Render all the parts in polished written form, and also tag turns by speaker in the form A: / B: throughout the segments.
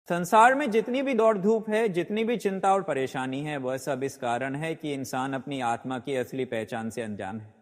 A: संसार में जितनी भी दौड़ धूप है, जितनी भी चिंता और परेशानी है, वह सब इस कारण है कि इंसान अपनी आत्मा की असली पहचान से अनजान है।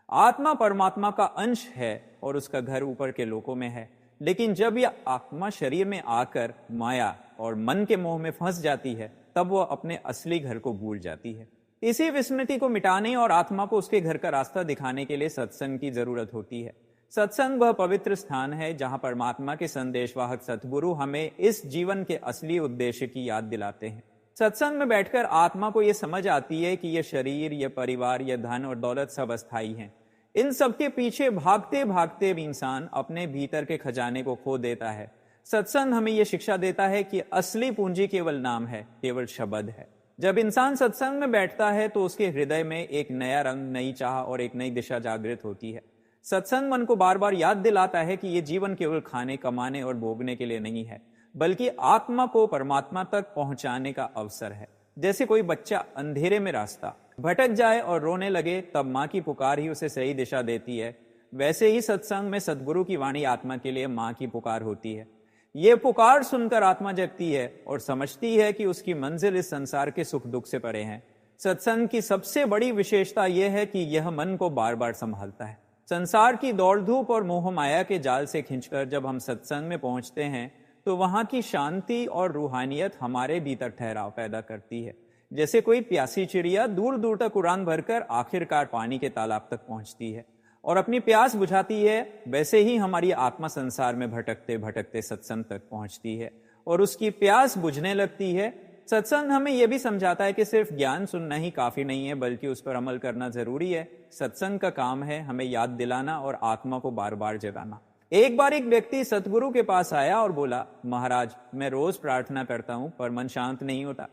A: आत्मा परमात्मा का अंश है और उसका घर ऊपर के लोकों में है। लेकिन जब यह आत्मा शरीर में आकर माया और मन के मोह में फंस जाती है, तब वह अपने असली घर को भूल जाती है। इसी विस्मृति को मिटाने और आत्मा को उसके घर का रास्ता दिखाने के लिए सत्संग की जरूरत होती है। सत्संग वह पवित्र स्थान है जहां परमात्मा के संदेशवाहक सतगुरु हमें इस जीवन के असली उद्देश्य की याद दिलाते हैं। सत्संग में बैठकर आत्मा को यह समझ आती है कि यह शरीर, यह परिवार, यह धन और दौलत सब अस्थायी हैं। इन सब के पीछे भागते भागते भी इंसान अपने भीतर के खजाने को खो देता है। सत्संग हमें यह शिक्षा देता है कि असली पूंजी केवल नाम है, केवल शब्द है। जब इंसान सत्संग में बैठता है तो उसके हृदय में एक नया रंग, नई चाह और एक नई दिशा जागृत होती है। सत्संग मन को बार बार याद दिलाता है कि यह जीवन केवल खाने, कमाने और भोगने के लिए नहीं है, बल्कि आत्मा को परमात्मा तक पहुंचाने का अवसर है। जैसे कोई बच्चा अंधेरे में रास्ता भटक जाए और रोने लगे, तब माँ की पुकार ही उसे सही दिशा देती है, वैसे ही सत्संग में सद्गुरु की वाणी आत्मा के लिए माँ की पुकार होती है। ये पुकार सुनकर आत्मा जगती है और समझती है कि उसकी मंजिल इस संसार के सुख दुख से परे है। सत्संग की सबसे बड़ी विशेषता यह है कि यह मन को बार बार संभालता है। संसार की दौड़ धूप और मोह माया के जाल से खींचकर जब हम सत्संग में पहुंचते हैं, तो वहां की शांति और रूहानियत हमारे भीतर ठहराव पैदा करती है। जैसे कोई प्यासी चिड़िया दूर दूर तक उड़ान भरकर आखिरकार पानी के तालाब तक पहुंचती है और अपनी प्यास बुझाती है, वैसे ही हमारी आत्मा संसार में भटकते भटकते सत्संग तक पहुंचती है और उसकी प्यास बुझने लगती है। सत्संग हमें यह भी समझाता है कि सिर्फ ज्ञान सुनना ही काफी नहीं है, बल्कि उस पर अमल करना जरूरी है। सत्संग का काम है हमें याद दिलाना और आत्मा को बार बार जगाना। एक बार एक व्यक्ति सतगुरु के पास आया और बोला, महाराज, मैं रोज प्रार्थना करता हूं पर मन शांत नहीं होता।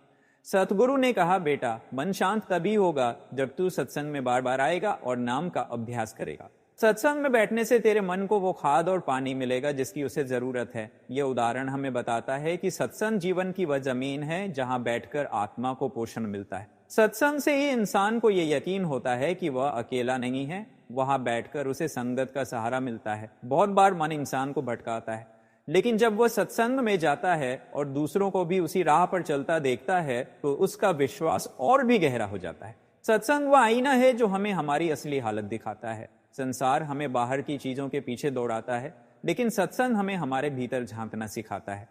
A: सतगुरु ने कहा, बेटा, मन शांत तभी होगा जब तू सत्संग में बार बार आएगा और नाम का अभ्यास करेगा। सत्संग में बैठने से तेरे मन को वो खाद और पानी मिलेगा जिसकी उसे जरूरत है। यह उदाहरण हमें बताता है कि सत्संग जीवन की वह जमीन है जहां बैठकर आत्मा को पोषण मिलता है। सत्संग से ही इंसान को यह यकीन होता है कि वह अकेला नहीं है, वहां बैठकर उसे संगत का सहारा मिलता है। बहुत बार मन इंसान को भटकाता है, लेकिन जब वह सत्संग में जाता है और दूसरों को भी उसी राह पर चलता देखता है, तो उसका विश्वास और भी गहरा हो जाता है। सत्संग वह आईना है जो हमें हमारी असली हालत दिखाता है। संसार हमें बाहर की चीजों के पीछे दौड़ाता है, लेकिन सत्संग हमें हमारे भीतर झांकना सिखाता है।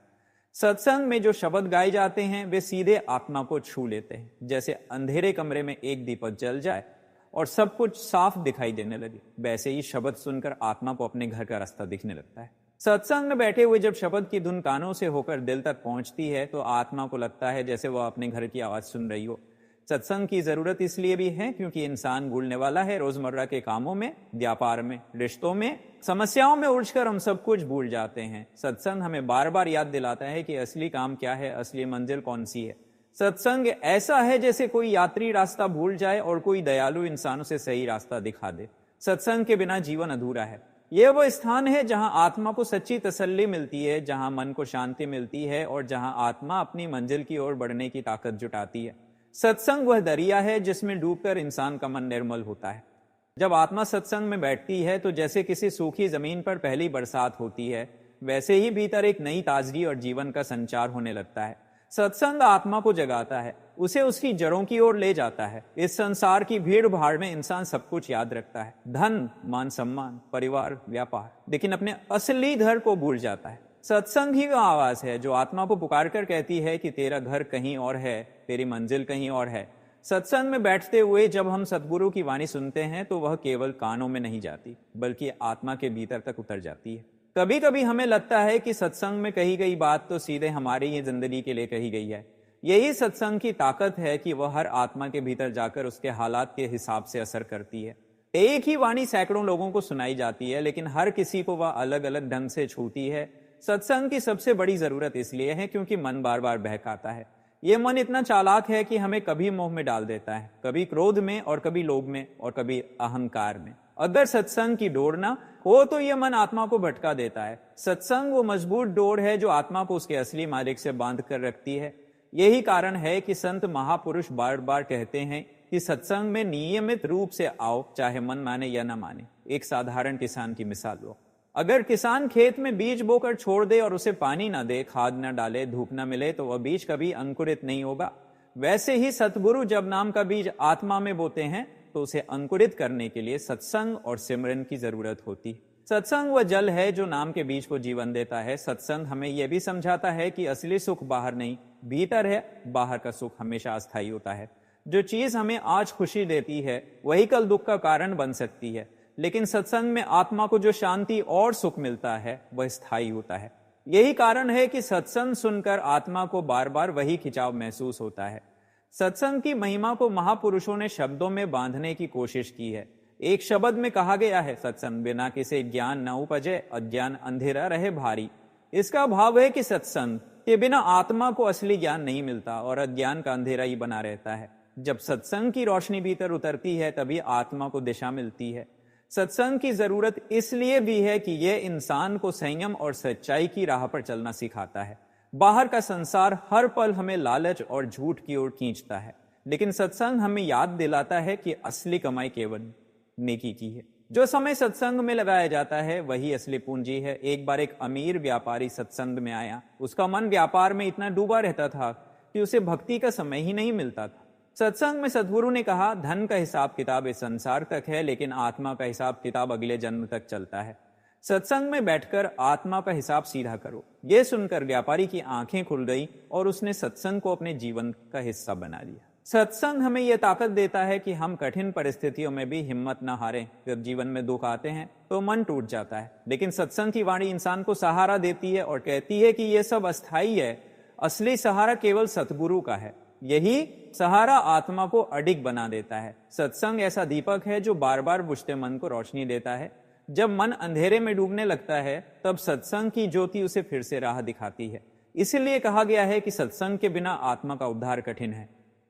A: सत्संग में जो शब्द गाए जाते हैं वे सीधे आत्मा को छू लेते हैं। जैसे अंधेरे कमरे में एक दीपक जल जाए और सब कुछ साफ दिखाई देने लगे, वैसे ही शब्द सुनकर आत्मा को अपने घर का रास्ता दिखने लगता है। सत्संग में बैठे हुए जब शब्द की धुन कानों से होकर दिल तक पहुंचती है, तो आत्मा को लगता है जैसे वह अपने घर की आवाज सुन रही हो। सत्संग की जरूरत इसलिए भी है क्योंकि इंसान भूलने वाला है। रोजमर्रा के कामों में, व्यापार में, रिश्तों में, समस्याओं में उलझकर हम सब कुछ भूल जाते हैं। सत्संग हमें बार बार याद दिलाता है कि असली काम क्या है, असली मंजिल कौन सी है। सत्संग ऐसा है जैसे कोई यात्री रास्ता भूल जाए और कोई दयालु इंसान उसे सही रास्ता दिखा दे। सत्संग के बिना जीवन अधूरा है। यह वो स्थान है जहां आत्मा को सच्ची तसल्ली मिलती है, जहां मन को शांति मिलती है और जहां आत्मा अपनी मंजिल की ओर बढ़ने की ताकत जुटाती है। सत्संग वह दरिया है जिसमें डूबकर इंसान का मन निर्मल होता है। जब आत्मा सत्संग में बैठती है तो जैसे किसी सूखी जमीन पर पहली बरसात होती है, वैसे ही भीतर एक नई ताजगी और जीवन का संचार होने लगता है। सत्संग आत्मा को जगाता है, उसे उसकी जड़ों की ओर ले जाता है। इस संसार की भीड़ भाड़ में इंसान सब कुछ याद रखता है, धन, मान सम्मान, परिवार, व्यापार, लेकिन अपने असली घर को भूल जाता है। सत्संग ही वह आवाज है जो आत्मा को पुकार कर कहती है कि तेरा घर कहीं और है, तेरी मंजिल कहीं और है। सत्संग में बैठते हुए जब हम सतगुरु की वाणी सुनते हैं तो वह केवल कानों में नहीं जाती, बल्कि आत्मा के भीतर तक उतर जाती है। कभी कभी हमें लगता है कि सत्संग में कही गई बात तो सीधे हमारी ही जिंदगी के लिए कही गई है। यही सत्संग की ताकत है कि वह हर आत्मा के भीतर जाकर उसके हालात के हिसाब से असर करती है। एक ही वाणी सैकड़ों लोगों को सुनाई जाती है, लेकिन हर किसी को वह अलग अलग ढंग से छूती है। सत्संग की सबसे बड़ी जरूरत इसलिए है क्योंकि मन बार बार बहकाता है। यह मन इतना चालाक है कि हमें कभी मोह में डाल देता है, कभी क्रोध में और कभी लोभ में और कभी अहंकार में। अगर सत्संग की डोर ना हो तो यह मन आत्मा को भटका देता है। सत्संग वो मजबूत डोर है जो आत्मा को उसके असली मालिक से बांध कर रखती है। यही कारण है कि संत महापुरुष बार बार कहते हैं कि सत्संग में नियमित रूप से आओ, चाहे मन माने या न माने। एक साधारण किसान की मिसाल लो। अगर किसान खेत में बीज बोकर छोड़ दे और उसे पानी ना दे, खाद ना डाले, धूप ना मिले, तो वह बीज कभी अंकुरित नहीं होगा। वैसे ही सतगुरु जब नाम का बीज आत्मा में बोते हैं तो उसे अंकुरित करने के लिए सत्संग और सिमरन की जरूरत होती है। सत्संग वह जल है जो नाम के बीज को जीवन देता है। सत्संग हमें यह भी समझाता है कि असली सुख बाहर नहीं, भीतर है। बाहर का सुख हमेशा अस्थायी होता है। जो चीज हमें आज खुशी देती है वही कल दुख का कारण बन सकती है, लेकिन सत्संग में आत्मा को जो शांति और सुख मिलता है वह स्थायी होता है। यही कारण है कि सत्संग सुनकर आत्मा को बार बार वही खिंचाव महसूस होता है। सत्संग की महिमा को महापुरुषों ने शब्दों में बांधने की कोशिश की है। एक शब्द में कहा गया है, सत्संग बिना किसी ज्ञान न उपजे, अज्ञान अंधेरा रहे भारी। इसका भाव है कि सत्संग के बिना आत्मा को असली ज्ञान नहीं मिलता और अज्ञान का अंधेरा ही बना रहता है। जब सत्संग की रोशनी भीतर उतरती है तभी आत्मा को दिशा मिलती है। सत्संग की जरूरत इसलिए भी है कि यह इंसान को संयम और सच्चाई की राह पर चलना सिखाता है। बाहर का संसार हर पल हमें लालच और झूठ की ओर खींचता है, लेकिन सत्संग हमें याद दिलाता है कि असली कमाई केवल नेकी की है। जो समय सत्संग में लगाया जाता है वही असली पूंजी है। एक बार एक अमीर व्यापारी सत्संग में आया। उसका मन व्यापार में इतना डूबा रहता था कि उसे भक्ति का समय ही नहीं मिलता था। सत्संग में सद्गुरु ने कहा, धन का हिसाब किताब इस संसार तक है, लेकिन आत्मा का हिसाब किताब अगले जन्म तक चलता है। सत्संग में बैठकर आत्मा का हिसाब सीधा करो। यह सुनकर व्यापारी की आंखें खुल गई और उसने सत्संग को अपने जीवन का हिस्सा बना लिया। सत्संग हमें यह ताकत देता है कि हम कठिन परिस्थितियों में भी हिम्मत न हारें। जब जीवन में दुख आते हैं तो मन टूट जाता है, लेकिन सत्संग की वाणी इंसान को सहारा देती है और कहती है कि यह सब अस्थाई है। असली सहारा केवल सतगुरु का है। यही सहारा आत्मा को अडिग बना देता है। सत्संग ऐसा दीपक है जो बार बार बुझते मन को रोशनी देता है। जब मन अंधेरे में डूबने लगता है तब सत्संग की ज्योति उसे फिर से राह दिखाती है। इसीलिए कहा गया है कि सत्संग के बिना आत्मा का उद्धार कठिन है।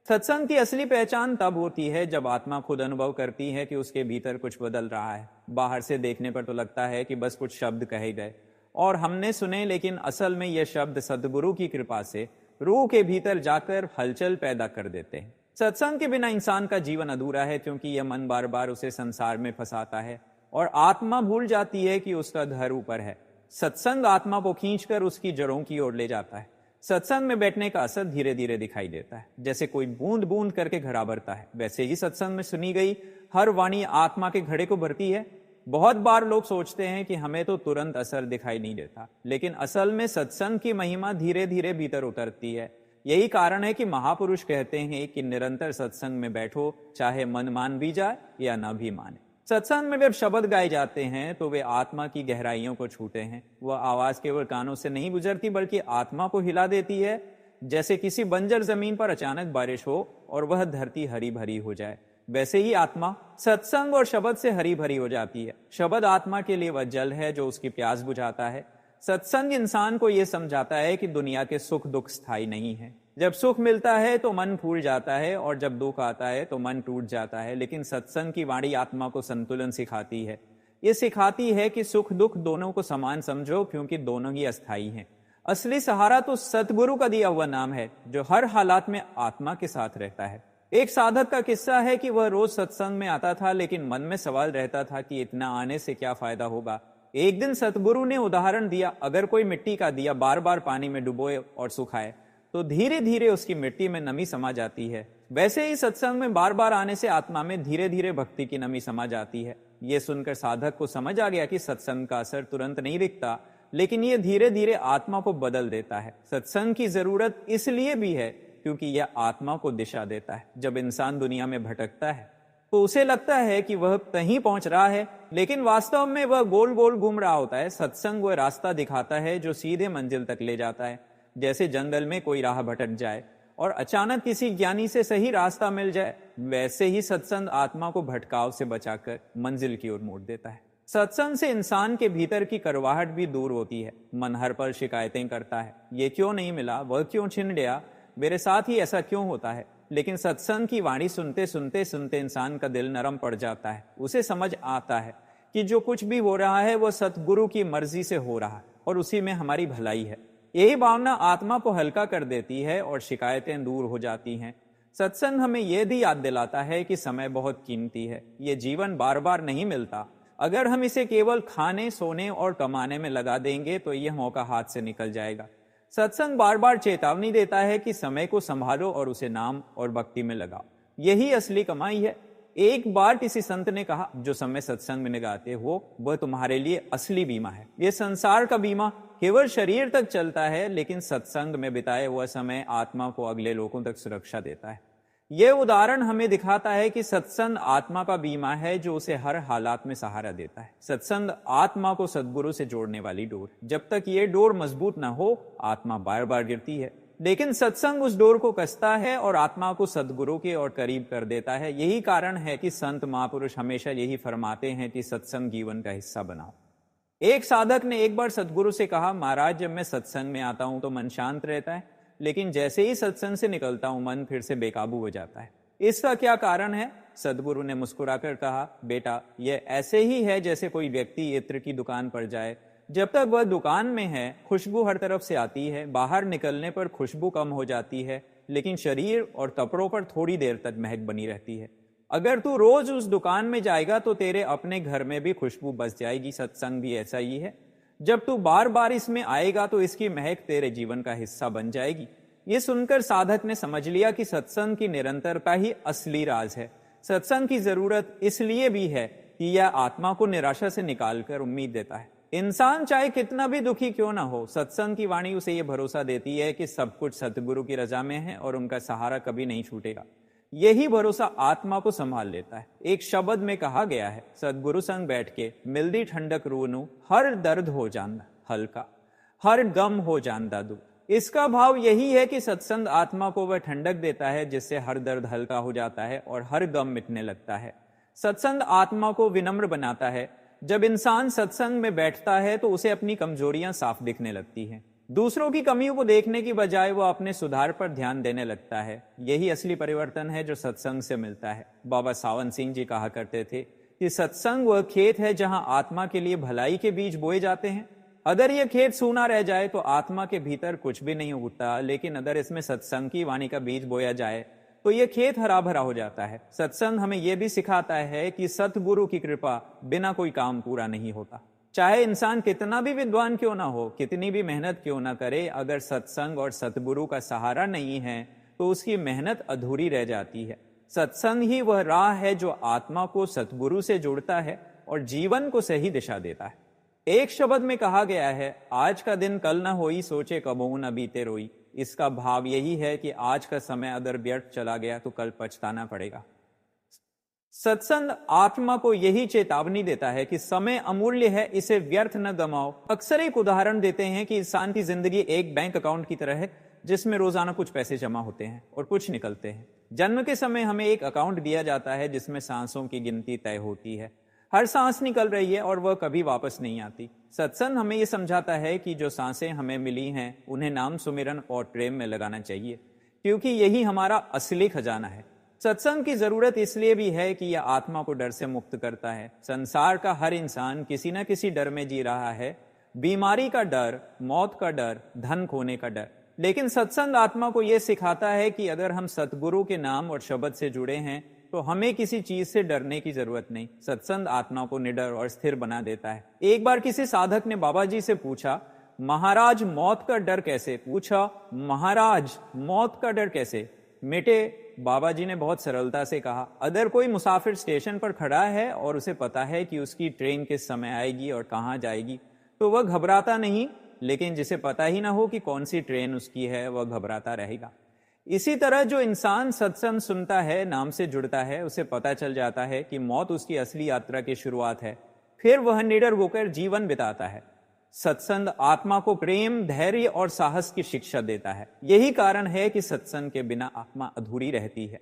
A: सत्संग की असली पहचान तब होती है जब आत्मा खुद अनुभव करती है कि उसके भीतर कुछ बदल रहा है। बाहर से देखने पर तो लगता है कि बस कुछ शब्द कहे गए और हमने सुने, लेकिन असल में यह शब्द सद्गुरु की कृपा से रूह के भीतर जाकर हलचल पैदा कर देते हैं। सत्संग के बिना इंसान का जीवन अधूरा है, क्योंकि यह मन बार बार उसे संसार में फंसाता है और आत्मा भूल जाती है कि उसका घर ऊपर है। सत्संग आत्मा को खींचकर उसकी जड़ों की ओर ले जाता है। सत्संग में बैठने का असर धीरे धीरे दिखाई देता है। जैसे कोई बूंद बूंद करके घड़ा भरता है, वैसे ही सत्संग में सुनी गई हर वाणी आत्मा के घड़े को भरती है। बहुत बार लोग सोचते हैं कि हमें तो तुरंत असर दिखाई नहीं देता, लेकिन असल में सत्संग की महिमा धीरे धीरे भीतर उतरती है। यही कारण है कि महापुरुष कहते हैं कि निरंतर सत्संग में बैठो, चाहे मन मान भी जाए या ना भी माने। सत्संग में जब शब्द गाए जाते हैं तो वे आत्मा की गहराइयों को छूते हैं। वह आवाज केवल कानों से नहीं गुजरती बल्कि आत्मा को हिला देती है। जैसे किसी बंजर जमीन पर अचानक बारिश हो और वह धरती हरी भरी हो जाए, वैसे ही आत्मा सत्संग और शब्द से हरी भरी हो जाती है। शब्द आत्मा के लिए वह जल है जो उसकी प्यास बुझाता है। सत्संग इंसान को यह समझाता है कि दुनिया के सुख दुख स्थायी नहीं है। जब सुख मिलता है तो मन फूल जाता है और जब दुख आता है तो मन टूट जाता है, लेकिन सत्संग की वाणी आत्मा को संतुलन सिखाती है। ये सिखाती है कि सुख दुख दोनों को समान समझो, क्योंकि दोनों ही अस्थायी हैं। असली सहारा तो सतगुरु का दिया हुआ नाम है जो हर हालात में आत्मा के साथ रहता है। एक साधक का किस्सा है कि वह रोज सत्संग में आता था, लेकिन मन में सवाल रहता था कि इतना आने से क्या फायदा होगा। एक दिन सतगुरु ने उदाहरण दिया, अगर कोई मिट्टी का दिया बार बार पानी में डुबोए और सुखाए तो धीरे धीरे उसकी मिट्टी में नमी समा जाती है। वैसे ही सत्संग में बार बार आने से आत्मा में धीरे धीरे भक्ति की नमी समा जाती है। यह सुनकर साधक को समझ आ गया कि सत्संग का असर तुरंत नहीं दिखता, लेकिन यह धीरे धीरे आत्मा को बदल देता है। सत्संग की जरूरत इसलिए भी है क्योंकि यह आत्मा को दिशा देता है। जब इंसान दुनिया में भटकता है तो उसे लगता है कि वह कहीं पहुंच रहा है, लेकिन वास्तव में वह गोल गोल घूम रहा होता है। सत्संग वह रास्ता दिखाता है जो सीधे मंजिल तक ले जाता है। जैसे जंगल में कोई राह भटक जाए और अचानक किसी ज्ञानी से सही रास्ता मिल जाए, वैसे ही सत्संग आत्मा को भटकाव से बचाकर मंजिल की ओर मोड़ देता है। सत्संग से इंसान के भीतर की करवाहट भी दूर होती है। मन हर पल शिकायतें करता है, ये क्यों नहीं मिला, वह क्यों छिन गया, मेरे साथ ही ऐसा क्यों होता है। लेकिन सत्संग की वाणी सुनते सुनते इंसान का दिल नरम पड़ जाता है। उसे समझ आता है कि जो कुछ भी हो रहा है वह सतगुरु की मर्जी से हो रहा है और उसी में हमारी भलाई है। यही भावना आत्मा को हल्का कर देती है और शिकायतें दूर हो जाती हैं। सत्संग हमें यह भी याद दिलाता है कि समय बहुत कीमती है। ये जीवन बार बार नहीं मिलता। अगर हम इसे केवल खाने, सोने और कमाने में लगा देंगे तो यह मौका हाथ से निकल जाएगा। सत्संग बार बार चेतावनी देता है कि समय को संभालो और उसे नाम और भक्ति में लगाओ। यही असली कमाई है। एक बार किसी संत ने कहा, जो समय सत्संग में लगाते हो वह तुम्हारे लिए असली बीमा है। यह संसार का बीमा केवल शरीर तक चलता है, लेकिन सत्संग में बिताए हुआ समय आत्मा को अगले लोगों तक सुरक्षा देता है। यह उदाहरण हमें दिखाता है कि सत्संग आत्मा का बीमा है जो उसे हर हालात में सहारा देता है। सत्संग आत्मा को सद्गुरु से जोड़ने वाली डोर। जब तक ये डोर मजबूत ना हो, आत्मा बार बार गिरती है, लेकिन सत्संग उस डोर को कसता है और आत्मा को सद्गुरु के और करीब कर देता है। यही कारण है कि संत महापुरुष हमेशा यही फरमाते हैं कि सत्संग जीवन का हिस्सा बनाओ। एक साधक ने एक बार सद्गुरु से कहा, महाराज जब मैं सत्संग में आता हूं तो मन शांत रहता है, लेकिन जैसे ही सत्संग से निकलता हूं मन फिर से बेकाबू हो जाता है। इसका क्या कारण है? सद्गुरु ने मुस्कुराकर कहा, बेटा यह ऐसे ही है जैसे कोई व्यक्ति इत्र की दुकान पर जाए। जब तक वह दुकान में है खुशबू हर तरफ से आती है, बाहर निकलने पर खुशबू कम हो जाती है, लेकिन शरीर और कपड़ों पर थोड़ी देर तक महक बनी रहती है। अगर तू रोज उस दुकान में जाएगा तो तेरे अपने घर में भी खुशबू बस जाएगी। सत्संग भी ऐसा ही है। जब तू बार बार इसमें आएगा तो इसकी महक तेरे जीवन का हिस्सा बन जाएगी। ये सुनकर साधक ने समझ लिया कि सत्संग की निरंतरता ही असली राज है। सत्संग की जरूरत इसलिए भी है कि यह आत्मा को निराशा से निकालकर उम्मीद देता है। इंसान चाहे कितना भी दुखी क्यों ना हो, सत्संग की वाणी उसे यह भरोसा देती है कि सब कुछ सतगुरु की रजा में है और उनका सहारा कभी नहीं छूटेगा। यही भरोसा आत्मा को संभाल लेता है। एक शब्द में कहा गया है, सतगुरु संग बैठ के मिलदी ठंडक रूनू, हर दर्द हो जान हल्का, हर गम हो जान दादू। इसका भाव यही है कि सत्संग आत्मा को वह ठंडक देता है जिससे हर दर्द हल्का हो जाता है और हर गम मिटने लगता है। सत्संग आत्मा को विनम्र बनाता है। जब इंसान सत्संग में बैठता है तो उसे अपनी कमजोरियां साफ दिखने लगती हैं। दूसरों की कमियों को देखने की बजाय वह अपने सुधार पर ध्यान देने लगता है। यही असली परिवर्तन है जो सत्संग से मिलता है। बाबा सावन सिंह जी कहा करते थे कि सत्संग वह खेत है जहां आत्मा के लिए भलाई के बीज बोए जाते हैं। अगर यह खेत सूना रह जाए तो आत्मा के भीतर कुछ भी नहीं उगता, लेकिन अगर इसमें सत्संग की वाणी का बीज बोया जाए तो यह खेत हरा भरा हो जाता है। सत्संग हमें यह भी सिखाता है कि सतगुरु की कृपा बिना कोई काम पूरा नहीं होता। चाहे इंसान कितना भी विद्वान क्यों ना हो, कितनी भी मेहनत क्यों ना करे, अगर सत्संग और सतगुरु का सहारा नहीं है तो उसकी मेहनत अधूरी रह जाती है। सत्संग ही वह राह है जो आत्मा को सतगुरु से जोड़ता है और जीवन को सही दिशा देता है। एक शब्द में कहा गया है, आज का दिन कल न होई, सोचे कबहू न बीते रोई। इसका भाव यही है कि आज का समय अगर व्यर्थ चला गया तो कल पछताना पड़ेगा। सत्संग आत्मा को यही चेतावनी देता है कि समय अमूल्य है, इसे व्यर्थ न गमाओ। अक्सर एक उदाहरण देते हैं कि इंसान की जिंदगी एक बैंक अकाउंट की तरह है जिसमें रोजाना कुछ पैसे जमा होते हैं और कुछ निकलते हैं। जन्म के समय हमें एक अकाउंट दिया जाता है जिसमें सांसों की गिनती तय होती है। हर सांस निकल रही है और वह कभी वापस नहीं आती। सत्संग हमें यह समझाता है कि जो सांसें हमें मिली हैं उन्हें नाम सुमिरन और प्रेम में लगाना चाहिए, क्योंकि यही हमारा असली खजाना है। सत्संग की जरूरत इसलिए भी है कि यह आत्मा को डर से मुक्त करता है। संसार का हर इंसान किसी न किसी डर में जी रहा है। बीमारी का डर, मौत का डर, धन खोने का डर। लेकिन सत्संग आत्मा को यह सिखाता है कि अगर हम सतगुरु के नाम और शब्द से जुड़े हैं तो हमें किसी चीज से डरने की जरूरत नहीं। सत्संग आत्मा को निडर और स्थिर बना देता है। एक बार किसी साधक ने बाबा जी से पूछा, महाराज मौत का डर कैसे? पूछा, महाराज मौत का डर कैसे मिटे? बाबा जी ने बहुत सरलता से कहा, अगर कोई मुसाफिर स्टेशन पर खड़ा है और उसे पता है कि उसकी ट्रेन किस समय आएगी और कहां जाएगी तो वह घबराता नहीं, लेकिन जिसे पता ही ना हो कि कौन सी ट्रेन उसकी है वह घबराता रहेगा। इसी तरह जो इंसान सत्संग सुनता है, नाम से जुड़ता है, उसे पता चल जाता है कि मौत उसकी असली यात्रा की शुरुआत है। फिर वह निडर होकर जीवन बिताता है। सत्संग आत्मा को प्रेम, धैर्य और साहस की शिक्षा देता है। यही कारण है कि सत्संग के बिना आत्मा अधूरी रहती है।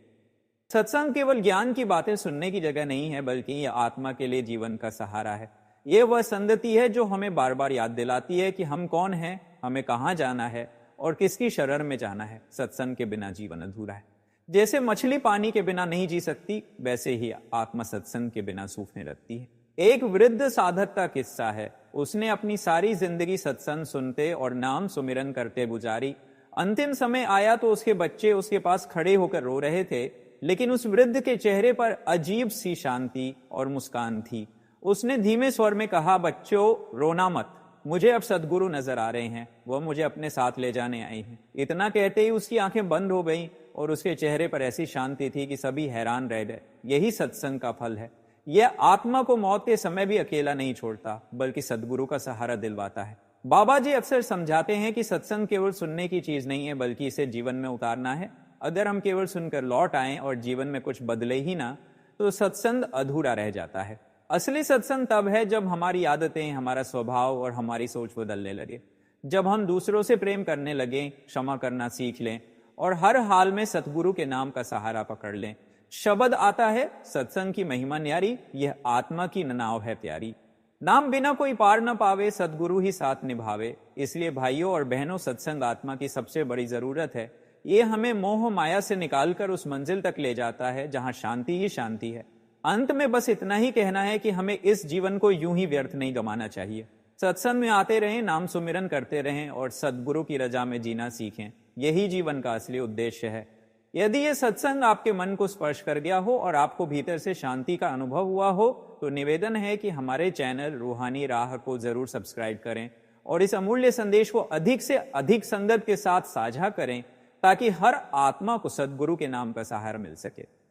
A: सत्संग केवल ज्ञान की बातें सुनने की जगह नहीं है, बल्कि यह आत्मा के लिए जीवन का सहारा है। यह वह संगति है जो हमें बार बार याद दिलाती है कि हम कौन हैं, हमें कहां जाना है और किसकी शरण में जाना है। सत्संग के बिना जीवन अधूरा है। जैसे मछली पानी के बिना नहीं जी सकती, वैसे ही आत्मा सत्संग के बिना सूखने लगती है। एक वृद्ध साधक का किस्सा है। उसने अपनी सारी जिंदगी सत्संग सुनते और नाम सुमिरन करते गुजारी। अंतिम समय आया तो उसके बच्चे उसके पास खड़े होकर रो रहे थे, लेकिन उस वृद्ध के चेहरे पर अजीब सी शांति और मुस्कान थी। उसने धीमे स्वर में कहा, बच्चों रोना मत, मुझे अब सदगुरु नजर आ रहे हैं, वह मुझे अपने साथ ले जाने आई हैं। इतना कहते ही उसकी आंखें बंद हो गईं और उसके चेहरे पर ऐसी शांति थी कि सभी हैरान रह गए। यही सत्संग का फल है। यह आत्मा को मौत के समय भी अकेला नहीं छोड़ता, बल्कि सदगुरु का सहारा दिलवाता है। बाबा जी अक्सर समझाते हैं कि सत्संग केवल सुनने की चीज नहीं है, बल्कि इसे जीवन में उतारना है। अगर हम केवल सुनकर लौट आएं और जीवन में कुछ बदले ही ना, तो सत्संग अधूरा रह जाता है। असली सत्संग तब है जब हमारी आदतें, हमारा स्वभाव और हमारी सोच बदलने लगे। जब हम दूसरों से प्रेम करने लगे, क्षमा करना सीख लें और हर हाल में सतगुरु के नाम का सहारा पकड़ लें। शब्द आता है, सत्संग की महिमा न्यारी, यह आत्मा की नाव है प्यारी। नाम बिना कोई पार न पावे, सतगुरु ही साथ निभावे। इसलिए भाइयों और बहनों, सत्संग आत्मा की सबसे बड़ी जरूरत है। ये हमें मोह माया से निकालकर उस मंजिल तक ले जाता है जहां शांति ही शांति है। अंत में बस इतना ही कहना है कि हमें इस जीवन को यूं ही व्यर्थ नहीं गंवाना चाहिए। सत्संग में आते रहें, नाम सुमिरन करते रहें और सद्गुरु की रजा में जीना सीखें। यही जीवन का असली उद्देश्य है। यदि ये सत्संग आपके मन को स्पर्श कर गया हो और आपको भीतर से शांति का अनुभव हुआ हो, तो निवेदन है कि हमारे चैनल रूहानी राह को जरूर सब्सक्राइब करें और इस अमूल्य संदेश को अधिक से अधिक संगत के साथ साझा करें, ताकि हर आत्मा को सद्गुरु के नाम का सहारा मिल सके।